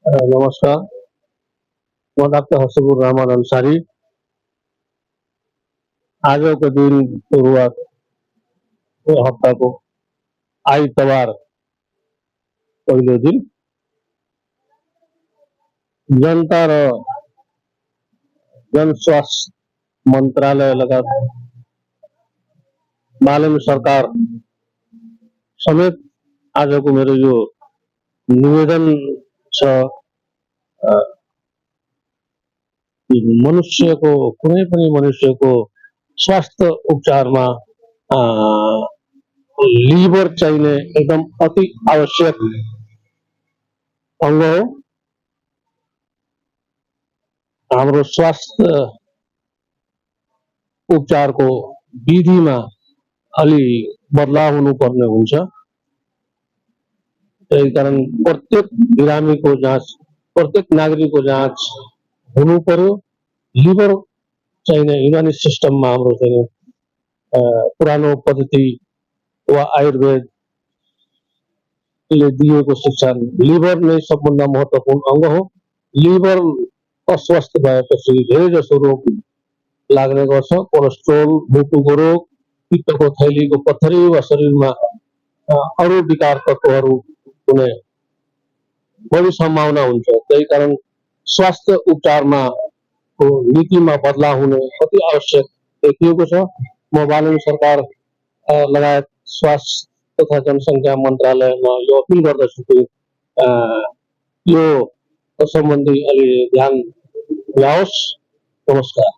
नमस्कार, म डाक्टर हर्षपुर रहमान अंसारी। आजको दिन सुरुवात यो हप्ताको आइतबार पहिलो दिन जनता र जनस्वास्थ्य मन्त्रालय लगायत माननीय सरकार समेत आजको मेरो यो निवेदन छ। मनुष्यको कुनै पनि मनुष्यको स्वास्थ्य उपचारमा लिभर चाहिने एकदम अति आवश्यक अंग हो। हाम्रो स्वास्थ्य उपचारको विधिमा अलि बदलाव हुनुपर्ने हुन्छ। त्यही कारण प्रत्येक बिरामीको जाँच, प्रत्येक नागरिकको जाँच हुनु पर्यो। लिभर चाहिने युनानी सिस्टममा हाम्रो चाहिँ पुरानो पद्धति वा आयुर्वेदले दिएको शिक्षा लिभर नै सबभन्दा महत्त्वपूर्ण अंग हो। लिभर अस्वस्थ भएपछि धेरै जसो रोग लाग्ने गर्छ। कोलेस्ट्रोल, मुटुको रोग, पित्तको थैलीको पत्थरी वा शरीरमा अरू विकार तत्त्वहरू हुने बढी सम्भावना हुन्छ। त्यही कारण स्वास्थ्य उपचारमा नीतिमा बदलाव हुने अति आवश्यक देखिएको छ। म माननीय सरकार लगायत स्वास्थ्य तथा जनसङ्ख्या मन्त्रालयमा यो अपिल गर्दछु कि यो सम्बन्धी अलि ध्यान दिनुहोस्। नमस्कार।